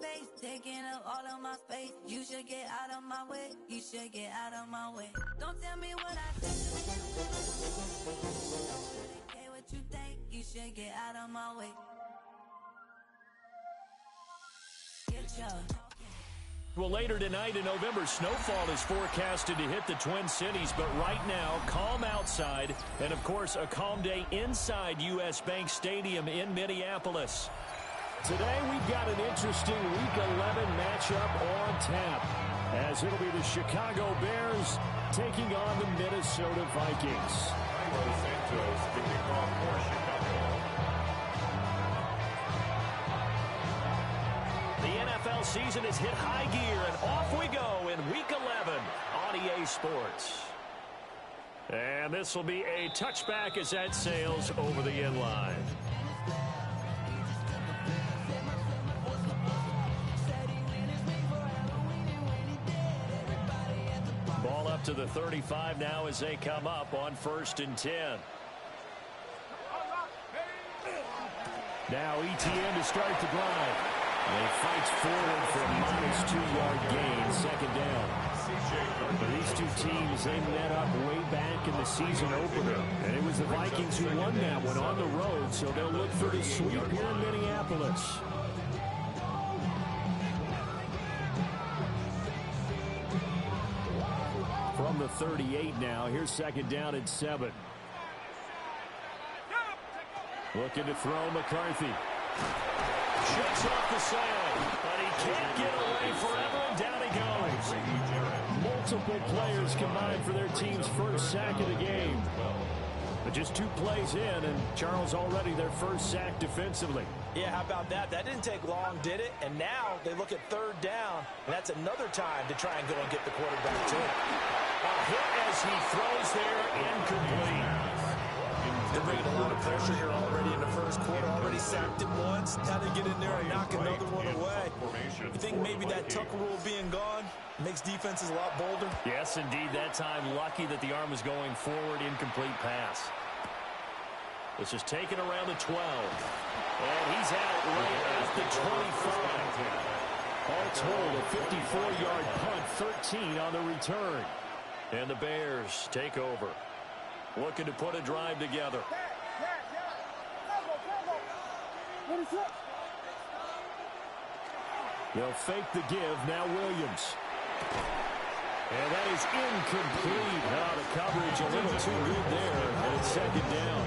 face, taking up all of my space. You should get out of my way. You should get out of my way. Don't tell me what I think. Care what you think. You should get out of my way. Get your. Well, later tonight in November, snowfall is forecasted to hit the Twin Cities, but right now, calm outside, and of course, a calm day inside U.S. Bank Stadium in Minneapolis. Today, we've got an interesting Week 11 matchup on tap, as it'll be the Chicago Bears taking on the Minnesota Vikings. NFL season has hit high gear, and off we go in Week 11 on EA Sports. And this will be a touchback as that sails over the end line. Ball up to the 35 now as they come up on 1st and 10. Now ETN to start the drive. And he fights forward for a minus 2-yard gain, 2nd down. These two teams, they met up way back in the season opener. And it was the Vikings who won that one on the road, so they'll look for the sweep here in Minneapolis. From the 38 now, here's 2nd down and 7. Looking to throw McCarthy. Shakes off the side, but he can't get away forever, and down he goes. Multiple players combined for their team's first sack of the game. But just 2 plays in, and Charles already their first sack defensively. Yeah, how about that? That didn't take long, did it? And now they look at 3rd down, and that's another time to try and go and get the quarterback to it. A hit as he throws there, incomplete. They're bringing a lot of pressure here already in the first quarter. Already sacked him once. Now they get in there and knock another one away. You think maybe that Tucker rule being gone makes defenses a lot bolder? Yes, indeed. That time, lucky that the arm was going forward. Incomplete pass. This is taken around the 12. And he's out right at the 25. All told, a 54-yard punt, 13 on the return. And the Bears take over. Looking to put a drive together. They'll fake the give. Now Williams. And that is incomplete. Now the coverage a little too good there. And it's 2nd down.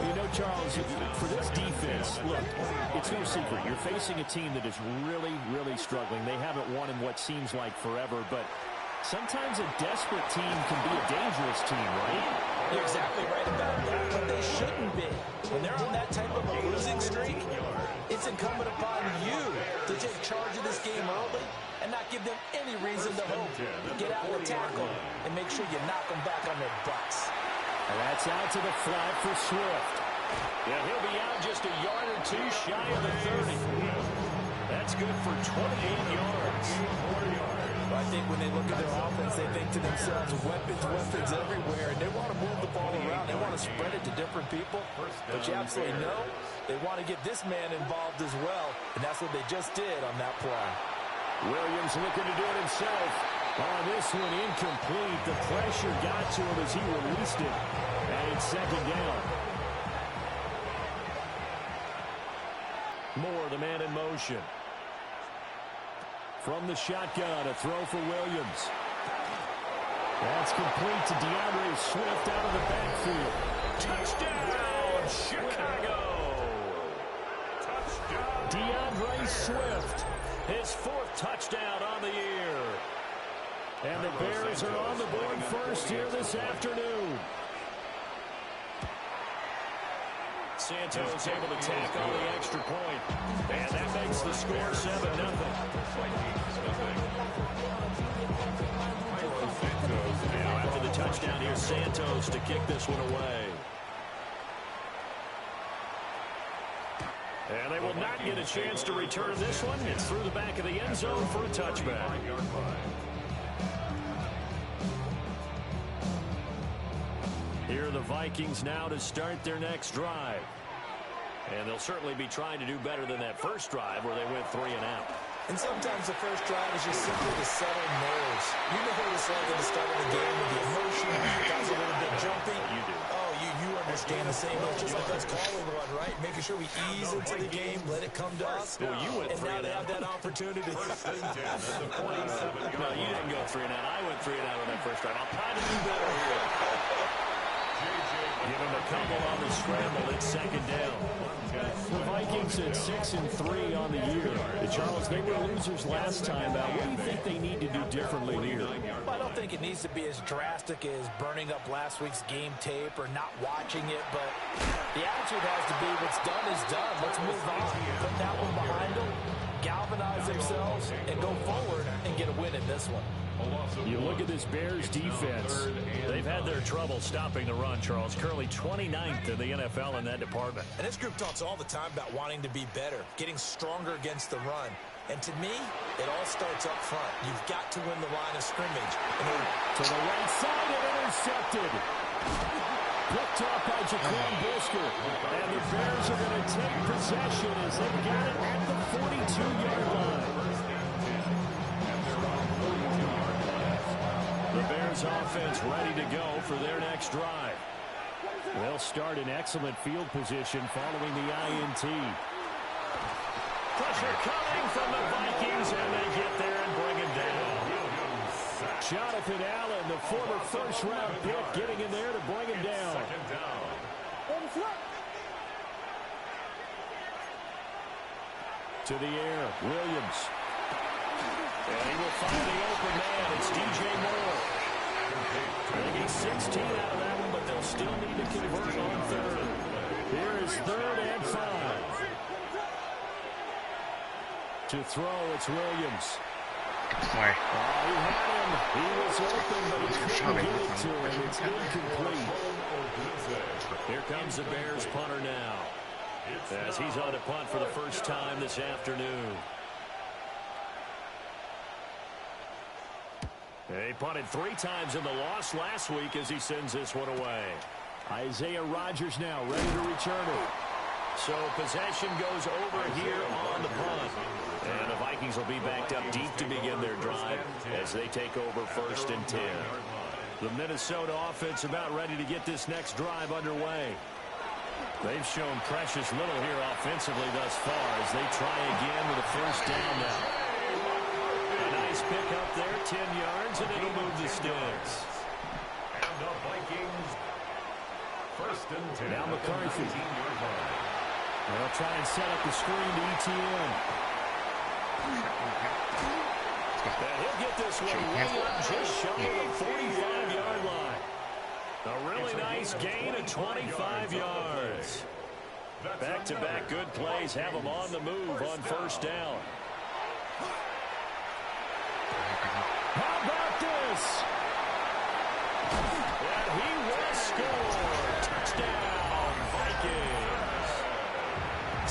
You know, Charles, for this defense, look, it's no secret. You're facing a team that is really, really struggling. They haven't won in what seems like forever, but sometimes a desperate team can be a dangerous team, right? You're exactly right about that, but they shouldn't be. When they're on that type of a losing streak, it's incumbent upon you to take charge of this game early and not give them any reason to hope. Get out and tackle and make sure you knock them back on their butts. And that's out to the flat for Swift. Yeah, he'll be out just a yard or 2 shy of the 30. That's good for 28 yards. I think when they look at their offense, they think to themselves, weapons everywhere, and they want to move the ball around. They want to spread it to different people, but you absolutely know they want to get this man involved as well, and that's what they just did on that play. Williams looking to do it himself. On this one, incomplete. The pressure got to him as he released it, and it's 2nd down. Moore, the man in motion. From the shotgun, a throw for Williams. That's complete to DeAndre Swift out of the backfield. Touchdown, Chicago! Touchdown! DeAndre Swift, his 4th touchdown on the year. And the Bears are on the board first here this afternoon. Santos able to tack on the extra point. And that makes the score 7-0. Now after the touchdown, here's Santos to kick this one away. And they will not get a chance to return this one. It's through the back of the end zone for a touchback. Here are the Vikings now to start their next drive. And they'll certainly be trying to do better than that first drive where they went 3 and out. And sometimes the first drive is just simply to settle nerves. You know what it's like at the start of the game when the emotion gets a little bit jumpy. You do. Oh, you understand the same way. Just like us calling one, right? Making sure we ease into the game, let it come to us. Well, you went and 3 now and they out. have that opportunity. No, you didn't go 3 and out. I went 3 and out on that first drive. I'll try to do better here. Give him a couple on the scramble. It's second down. The Vikings at 6-3 on the year. Charles, they were losers last time. What do you think they need to do differently here? I don't think it needs to be as drastic as burning up last week's game tape or not watching it, but the attitude has to be what's done is done. Let's move on. Put that one behind them, galvanize themselves, and go forward and get a win in this one. You look at this Bears defense. They've had their trouble stopping the run, Charles. Currently 29th in the NFL in that department. And this group talks all the time about wanting to be better, getting stronger against the run. And to me, it all starts up front. You've got to win the line of scrimmage. To the right side and intercepted. Picked off by Jaquan Brisker. And the Bears are going to take possession as they got it at the 42-yard line. The Bears offense ready to go for their next drive. They'll start in excellent field position following the INT. Pressure coming from the Vikings, and they get there and bring him down. Jonathan Allen, the former first-round pick, getting in there to bring him down. To the air, Williams. And he will find the open man. It's DJ Moore. They get 16 out of that one, but they'll still need to convert on third. Here is 3rd and 5. To throw, it's Williams. Play. He had him. He was open, but he couldn't get it to him. It's incomplete. Here comes the Bears punter now, as he's on to punt for the first time this afternoon. He punted 3 times in the loss last week as he sends this one away. Isaiah Rodgers now ready to return it. So possession goes over here on the punt. And the Vikings will be backed up deep to begin their drive as they take over 1st and 10. The Minnesota offense about ready to get this next drive underway. They've shown precious little here offensively thus far as they try again with a first down now. A nice pick up there, 10 yards, and it'll move the sticks. And the Vikings, 1st and 10. Now McCarthy. They'll try and set up the screen to ETN. And he'll get this one just shy of the 45-yard line. A really nice gain of 25 yards. Back-to-back good plays have them on the move on first down. How about this? And he will score. Touchdown, Vikings.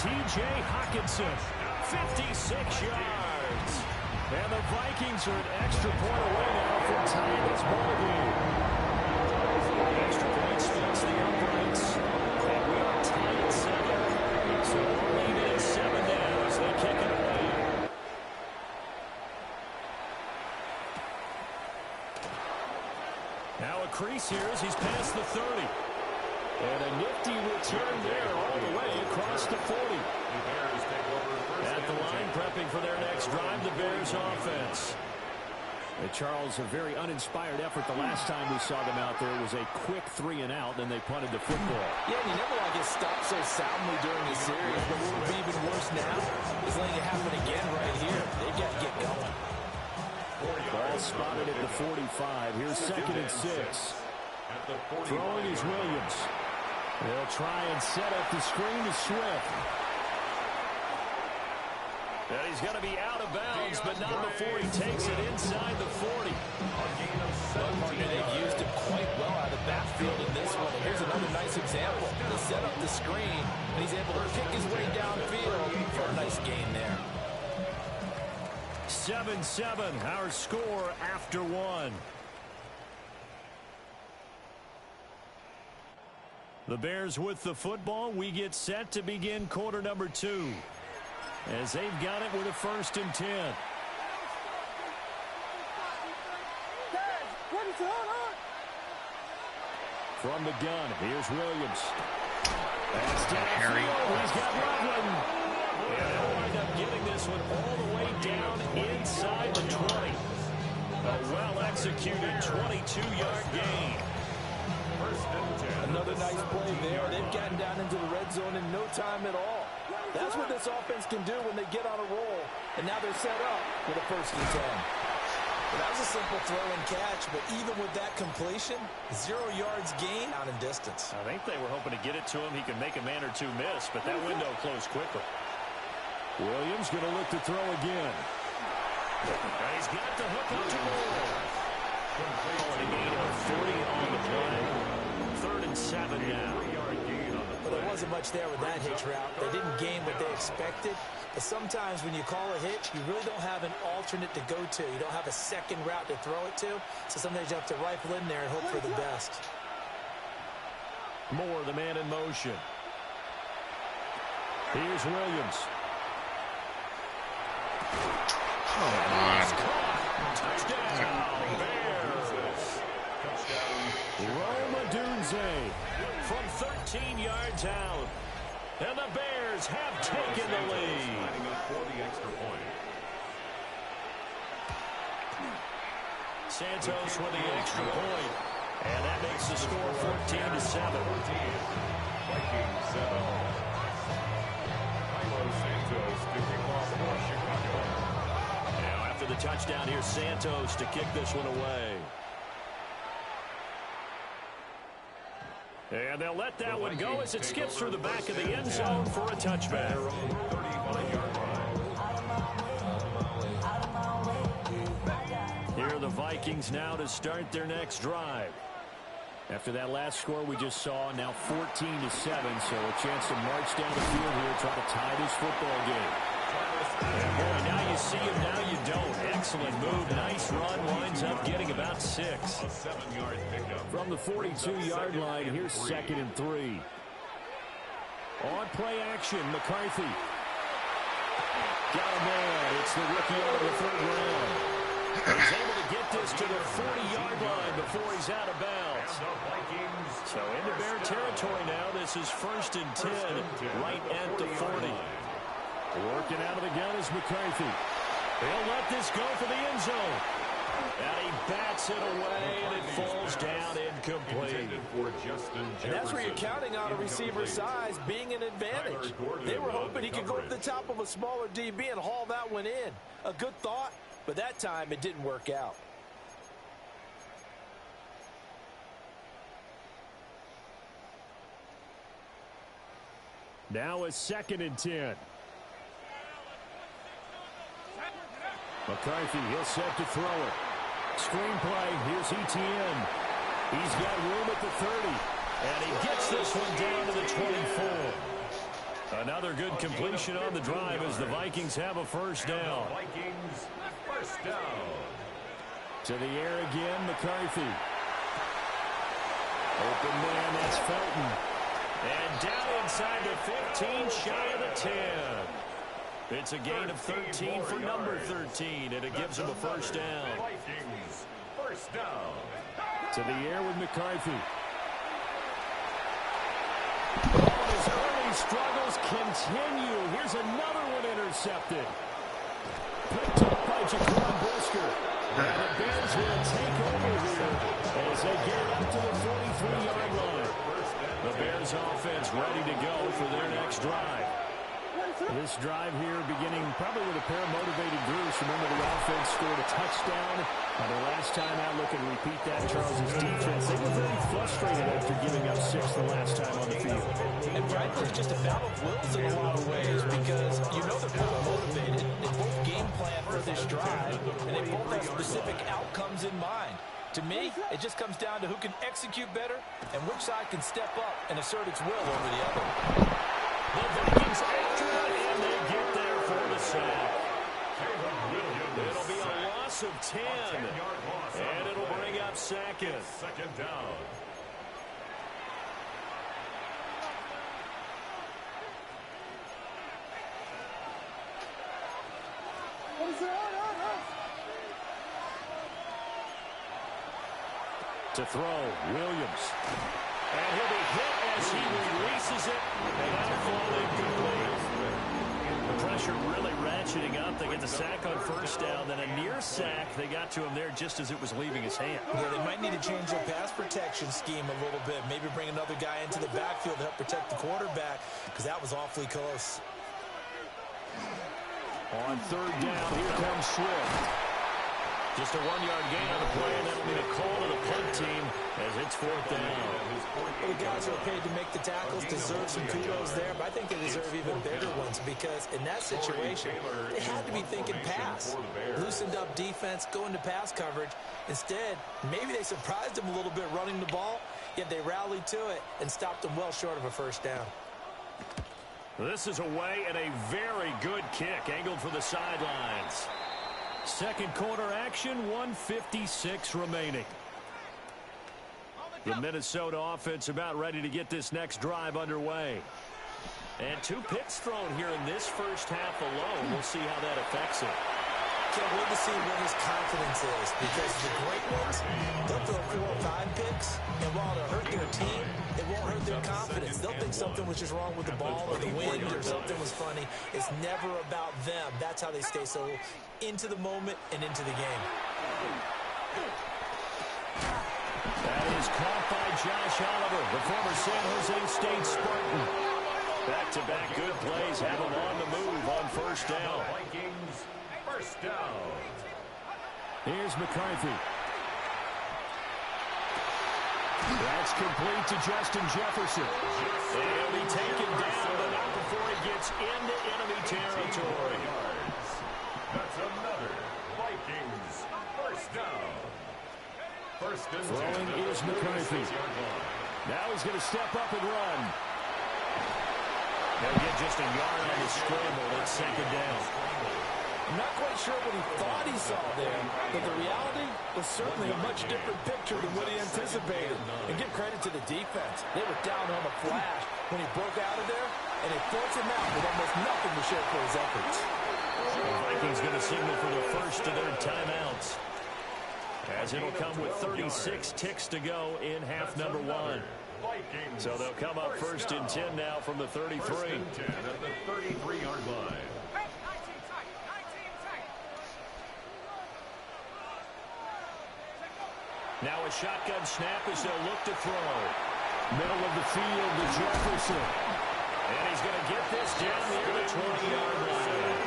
T.J. Hockenson, 56 yards. And the Vikings are an extra point away now from tying this ball game. Extra point splits the uprights. And we are tied at 7. So we're leaving at 7 now as they kick it away. Now a crease here as he's past the 30. And a nifty return there all the way across the 40. At the line, prepping for their next drive, the Bears offense. Charles, a very uninspired effort the last time we saw them out there. It was a quick 3 and out, then they punted the football. Yeah, and you never want to get stopped so soundly during the series, but what would be even worse now is letting it happen again right here. They've got to get going. Ball spotted at the 45. Here's 2nd and 6. Throwing is Williams. They'll try and set up the screen to Swift. And he's going to be out of bounds, but not before he takes it inside the 40. They've used him quite well out of the backfield in this one. And here's another nice example. He set up the screen, and he's able to pick his way downfield for a nice gain there. 7-7, our score after 1. The Bears with the football. We get set to begin quarter number 2. As they've got it with a 1st and 10. From the gun, here's Williams. That's downfield. He's got Loveland. And they'll wind up getting this one all the way down inside the 20. A well-executed 22-yard gain. Another nice play there. They've gotten down into the red zone in no time at all. That's what this offense can do when they get on a roll. And now they're set up with a 1st and 10. Well, that was a simple throw and catch, but even with that completion, 0 yards gain out in distance. I think they were hoping to get it to him. He could make a man or two miss, but that window closed quickly. Williams going to look to throw again. And he's got the hook up to goal. A gain of 40 on the play. 3rd and 7 now. Well, there wasn't much there with that hitch route. They didn't gain what they expected. But sometimes when you call a hitch, you really don't have an alternate to go to. You don't have a second route to throw it to. So sometimes you have to rifle in there and hope for the best. Moore, the man in motion. Here's Williams. Come on. Touchdown, Bears. Roma Dunze from 13 yards out. And the Bears have taken the lead. Santos with the extra point. And that makes the score 14-7. Now after the touchdown, here's Santos to kick this one away. And they'll let that one go as it skips through the back of the end zone for a touchback. Here are the Vikings now to start their next drive. After that last score we just saw, now 14-7, so a chance to march down the field here, try to tie this football game. And boy, now you see him, now you don't. Excellent move, nice run, winds up getting about 6. From the 42-yard line, here's 2nd and 3. On play action, McCarthy. Got a man, it's the rookie out of the 3rd round. He's able to get this to the 40-yard line before he's out of bounds. So into Bear territory now, this is 1st and 10, right at the 40. Working out of the gun is McCarthy. He'll let this go for the end zone. And he bats it away, and it falls down incomplete. And that's where you're counting on a receiver's size being an advantage. They were hoping he could go up the top of a smaller DB and haul that one in. A good thought, but that time it didn't work out. Now a 2nd and 10. McCarthy, he'll set to throw it. Screenplay, here's Etienne. He's got room at the 30. And he gets this one down to the 24. Another good completion on the drive as the Vikings have a 1st down. Vikings, 1st down. To the air again, McCarthy. Open man, that's Felton. And down inside the 15, shy of the 10. It's a gain of 13 for number 13, and it gives him a 1st down. Vikings, 1st down. To the air with McCarthy. All his early struggles continue. Here's another one intercepted. Picked up by Jaquan Brisker. And the Bears will take over here as they get up to the 43-yard line. The Bears offense ready to go for their next drive. This drive here beginning probably with a pair of motivated groups. Remember, the offense scored a touchdown. The last time out, look and repeat that, Charles' defense. They were very frustrated after giving up 6 the last time on the field. And frankly, it's just a battle of wills in a lot of ways because you know they're both motivated. They both game plan for this drive, and they both have specific outcomes in mind. To me, it just comes down to who can execute better and which side can step up and assert its will over the other. The Vikings after it, and they get there for the sack. It'll be a loss of 10, and it'll bring up 2nd. 2nd down. To throw, Williams. And he'll be hit as he releases it. And that'll fall incomplete. The pressure really ratcheting up. They get the sack on first down. Then a near sack. They got to him there just as it was leaving his hand. Yeah, they might need to change their pass protection scheme a little bit. Maybe bring another guy into the backfield to help protect the quarterback, because that was awfully close. On third down, here comes Swift. Just a 1-yard gain on the play, and that'll be a call to the punt team as it's fourth down. Well, the guys who are paid to make the tackles deserve some kudos there, but I think they deserve even bigger ones, because in that situation, they had to be thinking pass. Loosened up defense, go into pass coverage. Instead, maybe they surprised them a little bit running the ball, yet they rallied to it and stopped them well short of a first down. This is away and a very good kick, angled for the sidelines. Second quarter action, 1:56 remaining. The Minnesota offense about ready to get this next drive underway. And 2 picks thrown here in this first half alone. We'll see how that affects it. Can't wait to see what his confidence is, because the great ones, they'll throw 4 or 5 picks, and while it'll hurt their team, it won't hurt their confidence. They'll think something was just wrong with the ball or the wind or something was funny. It's never about them. That's how they stay so into the moment and into the game. That is caught by Josh Oliver, the former San Jose State Spartan. Back-to-back good plays have him on the move on first down. Vikings, first down. Here's McCarthy. That's complete to Justin Jefferson. And he'll be taken down, but not before he gets into enemy territory. That's another Vikings first down. First and Throwing 10 is McCarthy. Now he's going to step up and run. They'll get just a yard on the scramble. It's second down. I'm not quite sure what he thought he saw there, but the reality was certainly a much different picture than what he anticipated. And give credit to the defense. They were down on the flash when he broke out of there, and they forced him out with almost nothing to show for his efforts. The Vikings going to signal for the first of their timeouts, as it'll come with 36 ticks to go in half number 1. So they'll come up first and 10 now from the 33. First and 10 at the 33-yard line. Now a shotgun snap as they'll look to throw. Middle of the field to Jefferson. And he's going to get this down near the 20-yard line.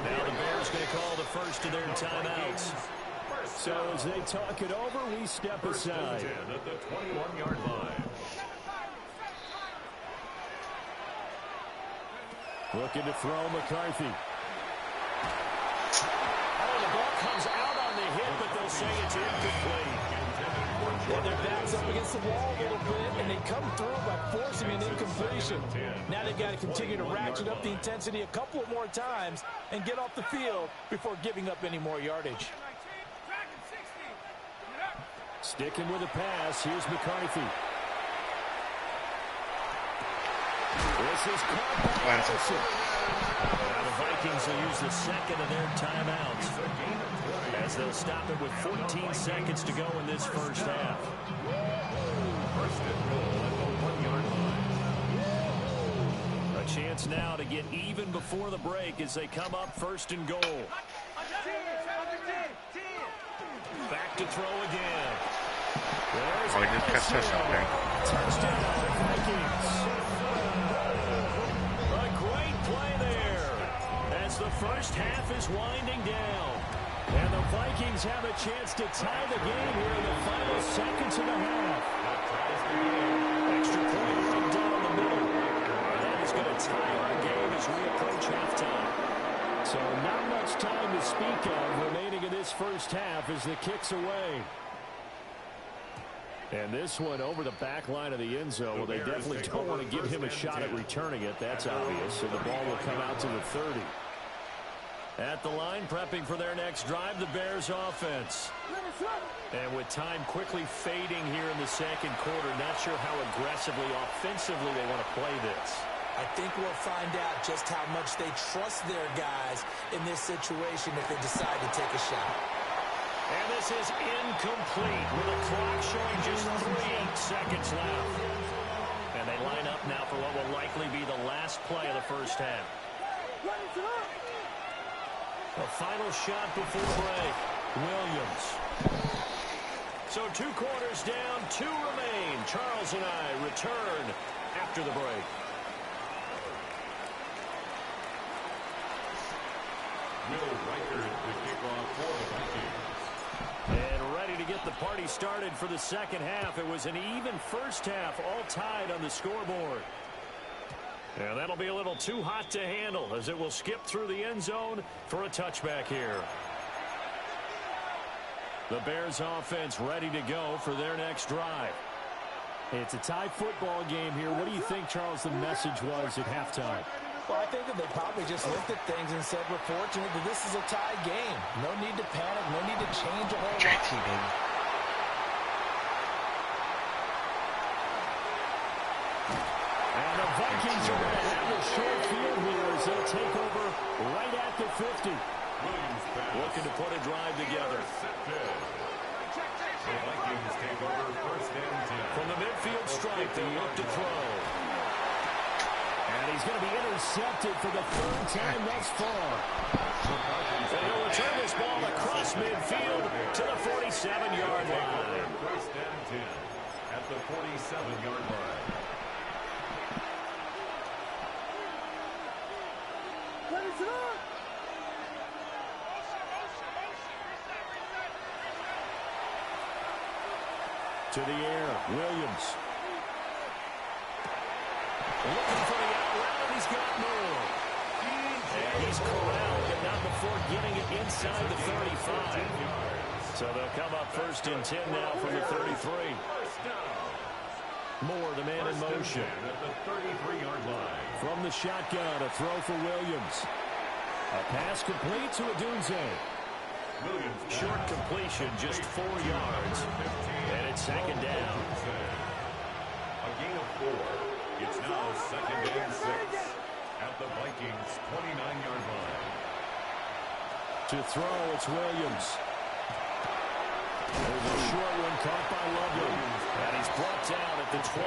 Now the Bears going to call the first of their timeouts. So as they talk it over, we step aside. At the 21-yard line. Looking to throw McCarthy. Oh, the ball comes out on the hit, but they'll say it's incomplete. Well, their back's up against the wall a little bit, and they come through by forcing an incompletion. Now they've got to continue to ratchet up the intensity a couple more times and get off the field before giving up any more yardage. Sticking with the pass, here's McCarthy. This is caught by Anderson. Now the Vikings will use the second of their timeouts, as they'll stop it with 14 seconds to go in this first half. First and goal at the 1-yard line. A chance now to get even before the break as they come up first and goal. Back to throw again. There's Oh, he did catch that something. touchdown, Vikings. A great play there as the first half is winding down. And the Vikings have a chance to tie the game here in the final seconds of the half. Extra point right down the middle. That is going to tie our game as we approach halftime. So not much time to speak of remaining in this first half as the kick's away. And this one over the back line of the end zone. Well, they definitely don't want to give him a shot at returning it. That's obvious. So the ball will come out to the 30. At the line, prepping for their next drive, the Bears offense. And with time quickly fading here in the second quarter, not sure how aggressively, offensively they want to play this. I think we'll find out just how much they trust their guys in this situation if they decide to take a shot. And this is incomplete with the clock showing just 3 seconds left. And they line up now for what will likely be the last play of the first half. The final shot before break. Williams. So 2 quarters down, 2 remain. Charles and I return after the break. Will Riker to kick off for the Vikings. And ready to get the party started for the second half. It was an even first half, all tied on the scoreboard. And that'll be a little too hot to handle as it will skip through the end zone for a touchback here. The Bears offense ready to go for their next drive. It's a tie football game here. What do you think, Charles, the message was at halftime? Well, I think that they probably just looked at things and said, we're fortunate that this is a tie game. No need to panic. No need to change a whole lot. JT, baby. And the Vikings are going to have a short field here as they'll take over right at the 50. Looking to put a drive together. The Vikings take over first and 10. From the midfield stripe, they look to throw. And he's going to be intercepted for the 3rd time thus far. And he'll return this ball across midfield to the 47-yard line. First and 10 at the 47-yard line. To the air, Williams. Looking for the out route, and he's got more. And he's corralled, but not before getting it inside the 35. So they'll come up first and 10 now from the 33. Moore, the man in motion. At the 33-yard line. From the shotgun, a throw for Williams. A pass complete to Adunze. Short completion, just 4 yards. And it's second down. A gain of 4. It's now second and 6 at the Vikings' 29-yard line. To throw, it's Williams. There's a short one caught by Lovely. And he's brought down at the 24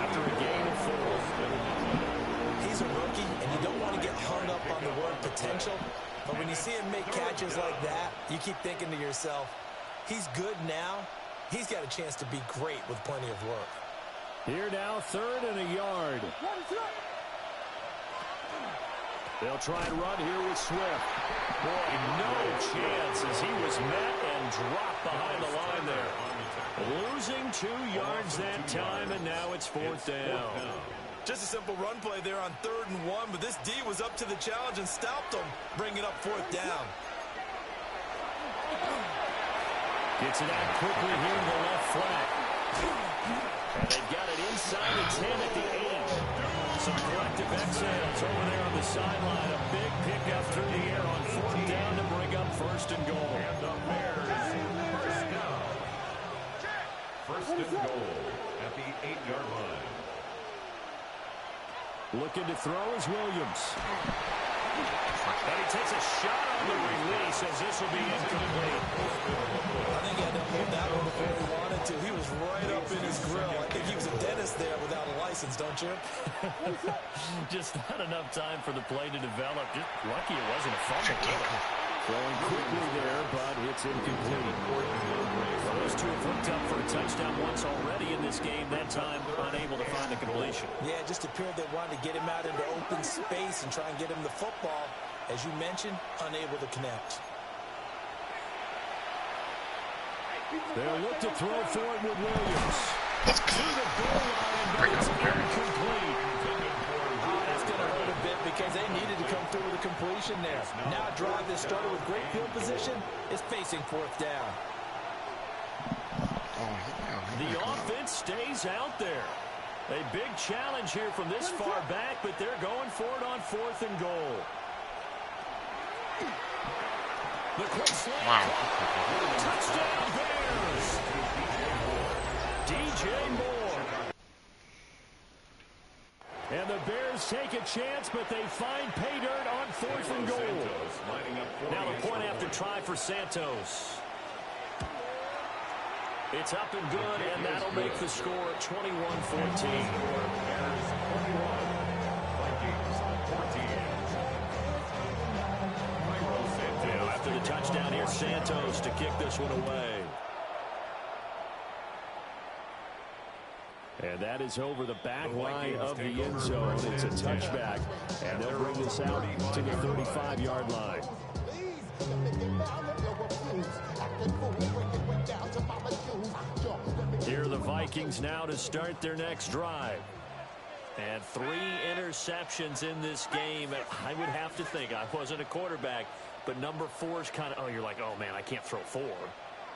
after a gain of 4. He's a rookie, and you don't want to get hung up on the word potential. But when you see him make catches like that, you keep thinking to yourself, he's good now. He's got a chance to be great with plenty of work. Here now, 3rd and a yard. They'll try and run here with Swift. Boy, no chance as he was met and dropped behind the line there. Losing 2 yards that time, and now it's 4th down. Just a simple run play there on 3rd and 1, but this D was up to the challenge and stopped him, bringing up 4th down. Gets it out quickly here to the left flat. And they've got it inside the 10 at the 8. Some collective exhales over there on the sideline. A big pickup through the air on 4th down to bring up 1st and goal. And the Bears first down. First and goal at the 8-yard line. Looking to throw is Williams. And he takes a shot on the release as this will be incomplete. I think he had to hold that one before he wanted to. He was right up in his grill. I think he was a dentist there without a license, don't you? Just not enough time for the play to develop. Just lucky it wasn't a fumble. Throwing quickly there, but it's incomplete. Well, those two have hooked up for a touchdown once already in this game. That time, unable to find the completion. Yeah, it just appeared they wanted to get him out into open space and try and get him the football. As you mentioned, unable to connect. They'll look to throw for it with Williams. To the goal line, but it's incomplete. That's going to hurt a bit because they needed to come through with a completion there. Now a drive that started with great field position is facing 4th down. The offense stays out there. A big challenge here from this far back, but they're going for it on 4th and goal. The quick slant. Wow. Touchdown Bears. DJ Moore. And the Bears take a chance, but they find pay dirt on 4th and goal. Now the point after try for Santos. It's up and good, and that'll make the score 21-14. Now after the touchdown, here's Santos to kick this one away. And that is over the back line of the end zone. It's a touchback, and they'll bring this out to the 35-yard line. Here are the Vikings now to start their next drive. And 3 interceptions in this game. I would have to think, I wasn't a quarterback, but number 4 is kind of, you're like, oh, man, I can't throw 4.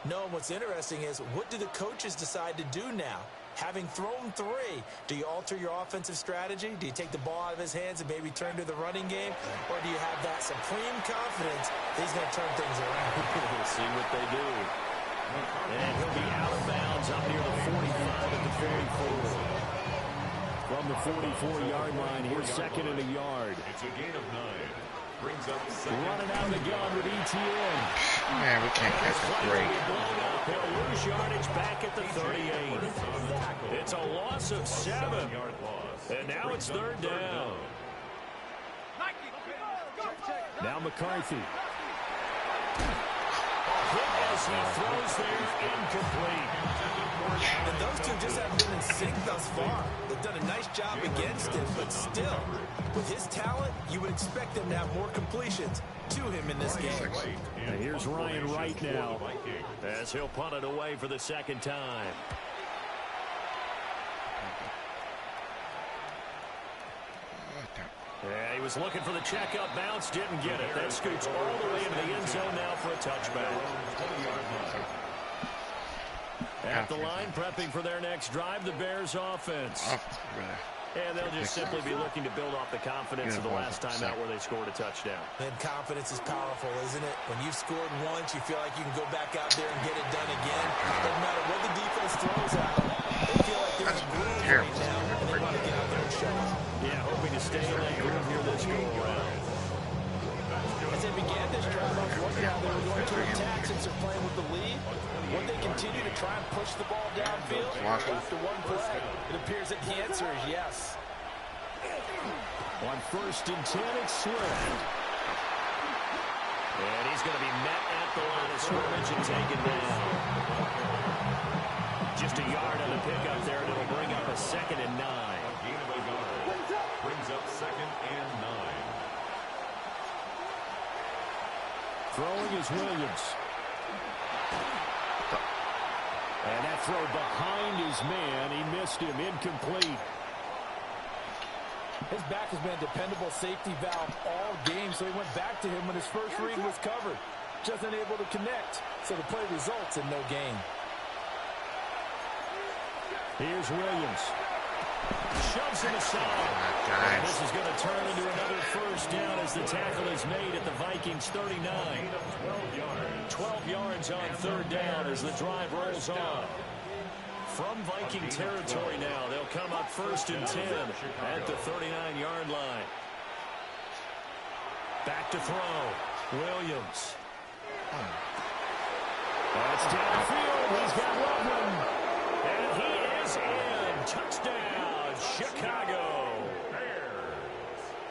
No, and what's interesting is, what do the coaches decide to do now? Having thrown 3, do you alter your offensive strategy? Do you take the ball out of his hands and maybe turn to the running game? Or do you have that supreme confidence that he's going to turn things around? We'll see what they do. And he'll be out of bounds up near the 45 at the 44. From the 44-yard line, here's second and a yard. It's a gain of 9. Brings up running out of the gun with ETN. Man, we can't catch a break. They'll lose yardage back at the 38. It's a loss of 7. And now it's 3rd down. Now McCarthy. Hit as he throws there, incomplete. And those two just haven't been in sync thus far. They've done a nice job against him, but still, with his talent, you would expect them to have more completions to him in this game. And here's Ryan Wright now, as he'll punt it away for the 2nd time. Yeah, he was looking for the checkup bounce, didn't get it. That scoots all the way into the end zone now for a touchback. At the line, prepping for their next drive, the Bears offense. And they'll just simply be looking to build off the confidence of the last time out where they scored a touchdown. And confidence is powerful, isn't it? When you've scored once, you feel like you can go back out there and get it done again. Doesn't matter what the defense throws out. They feel like they're in a groove right now, and they want to get out there and show it. Yeah, hoping to stay in that groove here this go-around. As they began this drive, I was wondering how they were going to attack since they're playing with the lead. Would they continue to try and push the ball downfield after one play? It appears that the answer is yes. On 1st and 10, it's Swift. And he's going to be met at the line of scrimmage and taken down. Just a yard on the pickup there, and it'll bring up a 2nd and 9. brings up 2nd and 9. Throwing is Williams. And that throw behind his man. He missed him. Incomplete. His back has been a dependable safety valve all game, so he went back to him when his first read was covered. Just unable to connect, so the play results in no gain. Here's Williams. Shoves him aside. And this is going to turn into another 1st down as the tackle is made at the Vikings 39. 12 yards on 3rd down as the drive rolls on. From Viking territory now, they'll come up 1st and 10 at the 39-yard line. Back to throw. Williams. That's downfield. He's got Loveland. And he is in. Touchdown, Chicago.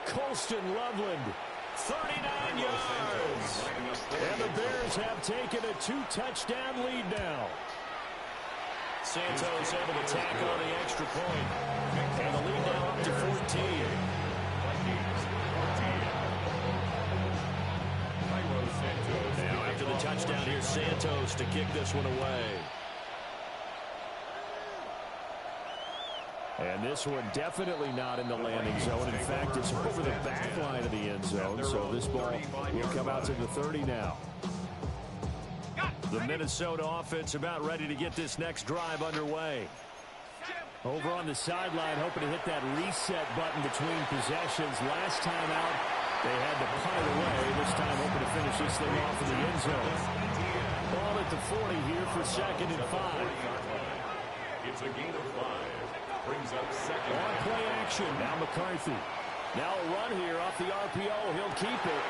Colston Loveland. 39 yards. And the Bears have taken a 2-touchdown lead now. Santos able to tack on the extra point. And the lead now up to 14. Now after the touchdown, here's Santos to kick this one away. And this one definitely not in the landing zone. In fact, it's over the back line of the end zone. So this ball will come out to the 30 now. The Minnesota offense about ready to get this next drive underway. Over on the sideline, hoping to hit that reset button between possessions. Last time out, they had to punt it away. This time, hoping to finish this thing off in the end zone. Ball at the 40 here for 2nd and 5. It's a gain of 5. brings up second. On play action. Now McCarthy. Now a run here off the RPO. He'll keep it.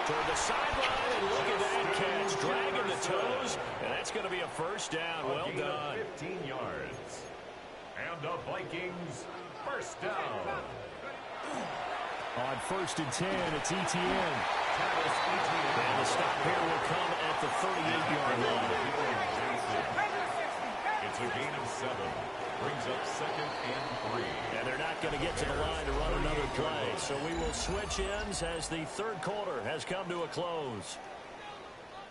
Toward the sideline, and look at that catch. Dragging the toes, and that's going to be a first down. Well done. 15 yards. And the Vikings first down. On 1st and 10, it's Etienne. And the stop here will come at the 38-yard line. It's a gain of 7. Brings up second and 3. And they're not going to get to the line to run another play. So we will switch ends as the third quarter has come to a close.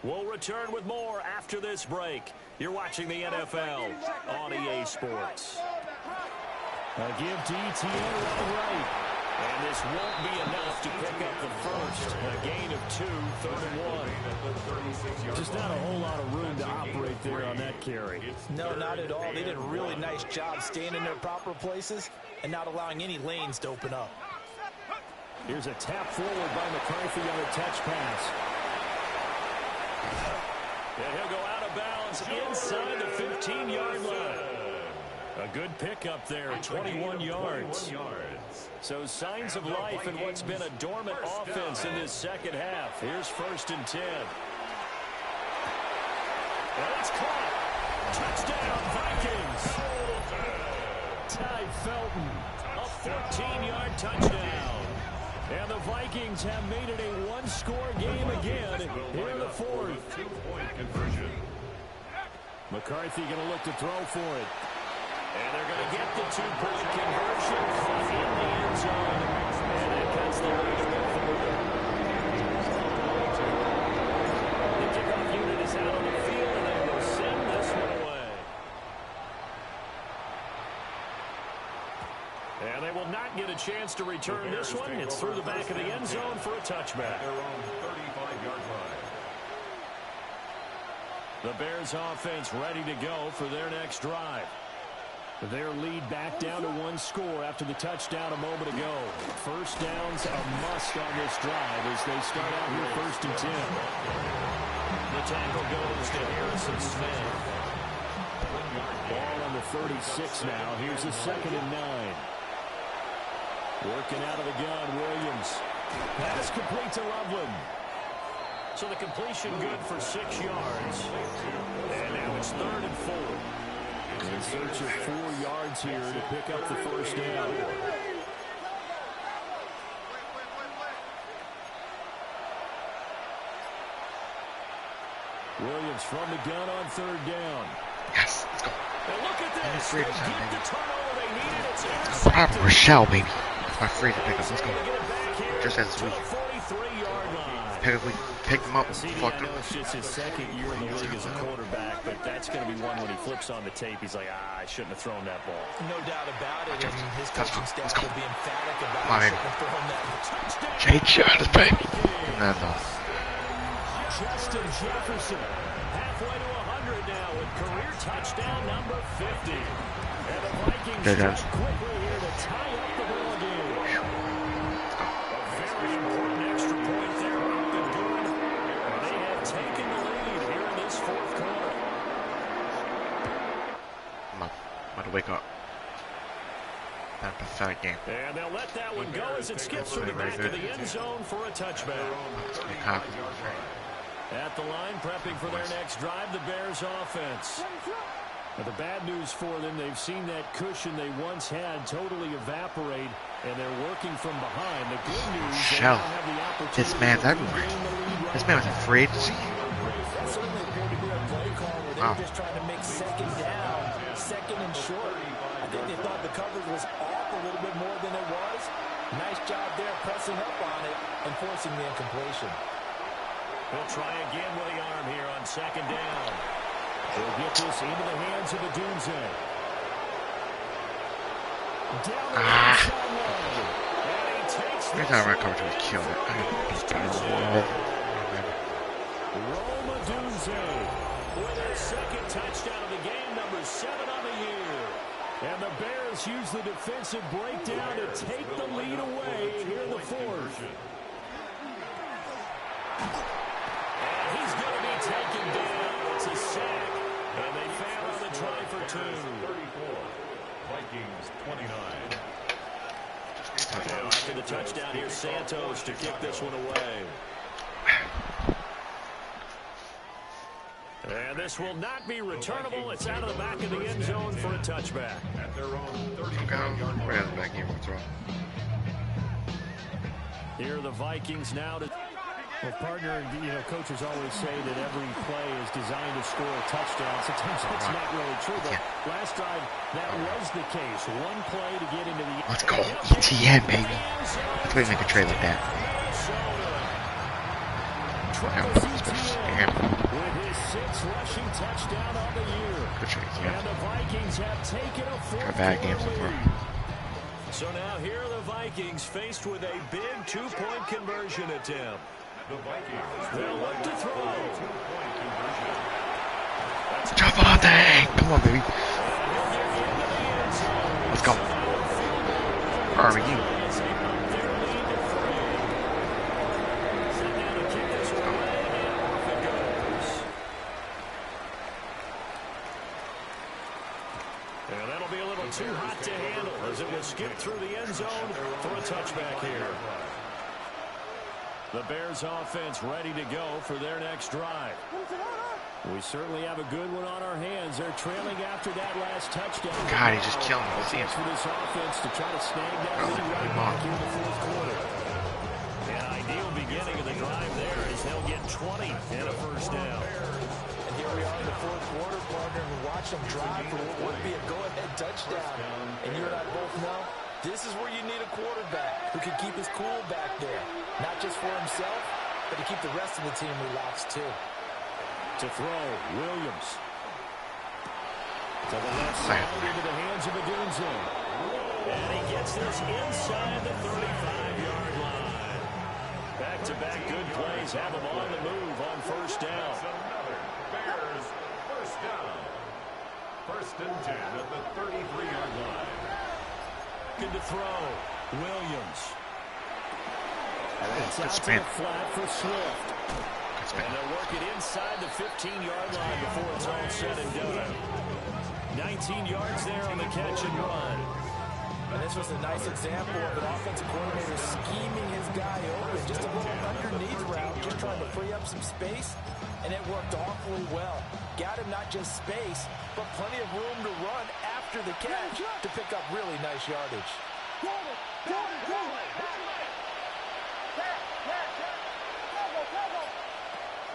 We'll return with more after this break. You're watching the NFL on EA Sports. A give to Etienne right. And this won't be enough to pick up the first. A gain of 2, 3rd and 1. Just not a whole lot of room to operate there on that carry. No, not at all. They did a really nice job staying in their proper places and not allowing any lanes to open up. Here's a tap forward by McCarthy on a touch pass. And he'll go out of bounds inside the 15-yard line. A good pickup there, 21 yards. So signs of life in what's been a dormant offense in this second half. Here's 1st and 10. And it's caught. Touchdown, Vikings. Ty Felton, a 14-yard touchdown. And the Vikings have made it a one-score game again here in the 4th. 2-point conversion. McCarthy going to look to throw for it. And they're going to get the 2-point conversion in the end zone. And that cuts the lead a bit further. The kickoff unit is out on the field, and they will send this one away. And they will not get a chance to return this one. It's through the back of the end zone for a touchback. Their own 35-yard line. The Bears offense ready to go for their next drive. Their lead back down to 1 score after the touchdown a moment ago. First down's a must on this drive as they start out here 1st and 10. The tackle goes to Harrison Smith. Ball on the 36 now. Here's a 2nd and 9. Working out of the gun, Williams. Pass complete to Loveland. So the completion good for 6 yards. And now it's 3rd and 4. In search of 4 yards here to pick up the first down. Williams from the gun on 3rd down. Yes, let's go. And look at this. They get the turnover they needed. It's No problem, Rochelle, baby. That's my free to pick up. Let's go. Just as sweet. Pick them up. Fuck them. It's just his 2nd year in the league as a quarterback, but that's going to be one when he flips on the tape. He's like, I shouldn't have thrown that ball. No doubt about it. And his coaching staff will be emphatic about Come on, shouldn't have thrown that. Jay Charles, baby. No. Justin Jefferson, halfway to 100 now with career touchdown number 50. And the Vikings strike quickly here to tie up the ball game. A very important extra point there, up and good. And they have taken the lead here in this 4th quarter. I'm about to wake up. That pathetic game. And they'll let that one go as it skips through the back of the end zone for a touchback. At the line, prepping for their next drive, the Bears offense. Now, the bad news for them, they've seen that cushion they once had totally evaporate, and they're working from behind. The good news, they now have the opportunity. This man's everywhere. This man was afraid to see you. That certainly appeared to be a play call where they were just trying to make 2nd down, 2nd and short. I think they thought the coverage was off a little bit more than it was. Nice job there pressing up on it and forcing the incompletion. He'll try again with the arm here on 2nd down. They'll get this into the hands of the Dunze. Down the outside line. And he takes Every time I coverage was killed it. Roma Dunze with his 2nd touchdown of the game, number 7 on the year. And the Bears use the defensive breakdown to take the lead away here in the 4th. And he's going to be taken down. It's a sack. And they fail on the try for 2. Vikings 29. Now after the touchdown, here's Santos to kick this one away. And this will not be returnable. It's out of the back of the end zone for a touchback. At their own 35-yard line. Here are the Vikings now to... Well, partner, coaches always say that every play is designed to score a touchdown. Sometimes that's not really true, but last drive, that was the case. One play to get into the... Let's go. ETN, baby. Let's go make a trade like that. With his 6th rushing touchdown of the year. Good trade, And the Vikings have taken a fourth bad game so far. So now here are the Vikings faced with a big 2-point conversion attempt. The Vikings. They'll look to throw. 2-point conversion. Javante! Come on, baby. Let's go. Where are you? And that'll be a little too hot to handle as it will skip through the end zone for a touchback here. The Bears offense ready to go for their next drive. We certainly have a good one on our hands. They're trailing after that last touchdown. God, he just killed me. Let's see him. For this offense to try to snag that lead right back here in the fourth quarter. An ideal beginning of the drive there as they'll get 20 and a first down. And here we are in the fourth quarter, partner, and watch them drive for what would be a go-ahead touchdown. And you and I both know this is where you need a quarterback who can keep his cool back there. Not just for himself, but to keep the rest of the team relaxed too. To throw, Williams. To the left side into the hands of Adunze. And he gets this inside the 35-yard line. Back-to-back good plays have him on the move on first down. Bears first down. 1st and 10 at the 33-yard line. Good to throw, Williams. It's out to spin. the flat for Swift. And they'll work it inside the 15-yard line before it's all said and done. 19 yards there on the catch and run. And this was a nice example of an offensive coordinator scheming his guy open. Just a little underneath route, just trying to free up some space. And it worked awfully well. Got him not just space, but plenty of room to run after the catch to pick up really nice yardage.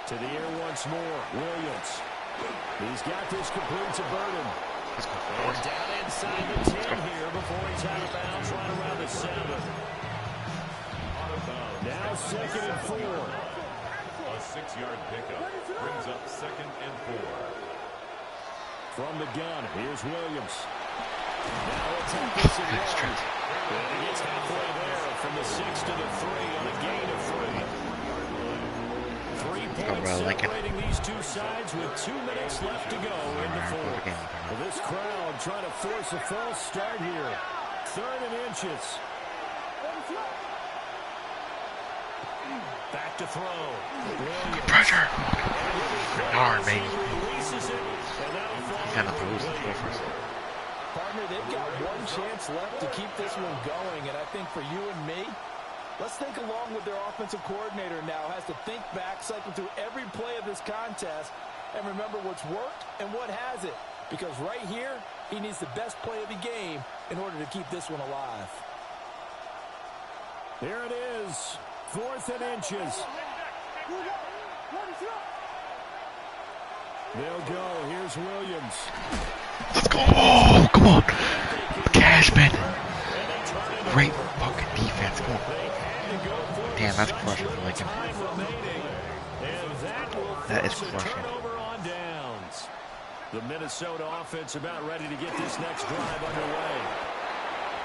To the air once more, Williams. He's got this complete to Burton. And down inside the 10 here before he's out of bounds right around the 7. Now 2nd and 4. A 6-yard pickup brings up 2nd and 4. From the gun, here's Williams. Now he'll take this and run. And he gets halfway there from the 6 to the 3 on a gain of 3. 3 points separating these two sides with 2 minutes left to go in the fourth. Well, this crowd trying to force a false start here. 3rd and inches. Back to throw. Good pressure. Hard, baby. He's got nothing to lose. Let's go first. Partner, they've got one chance left to keep this one going, and I think for you and me, let's think along with their offensive coordinator now has to think back, cycle through every play of this contest, and remember what's worked and what hasn't. Because right here, he needs the best play of the game in order to keep this one alive. Here it is, 4th and inches. They'll go. Here's Williams. Let's go. Oh, come on. Cashman. Great fucking defense. Come on. Damn, that's crushing for Lincoln. That is crushing. The Minnesota offense about ready to get this next drive underway.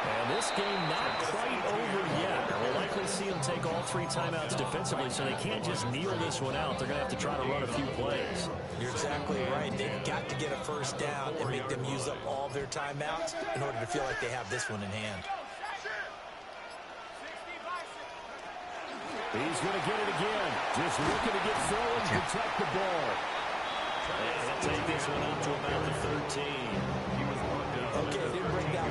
And this game not quite over yet. We'll likely see them take all 3 timeouts defensively, so they can't just kneel this one out. They're going to have to try to run a few plays. You're exactly right. They've got to get a first down and make them use up all their timeouts in order to feel like they have this one in hand. He's going to get it again. Just looking to get forward and protect the ball. And he'll take this one up to about the 13. Okay, didn't bring down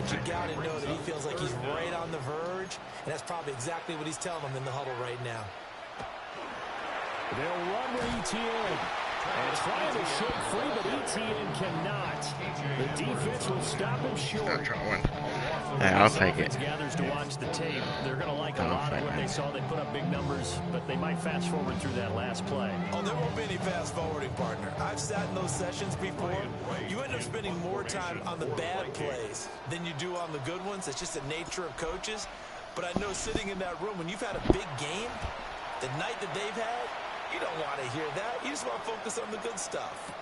coach and Gowdy know that he feels like he's right on the verge, and that's probably exactly what he's telling them in the huddle right now. They'll run with ETN. And trying to shake free, but ETN cannot. The defense will stop him short. Yeah, I'll take it. Gathers to watch the tape. They're going to like a lot of what they saw. They put up big numbers, but they might fast forward through that last play. Oh, there won't be any fast forwarding, partner. I've sat in those sessions before. You end up spending more time on the bad plays than you do on the good ones. It's just the nature of coaches. But I know sitting in that room, when you've had a big game, the night that they've had, you don't want to hear that. You just want to focus on the good stuff.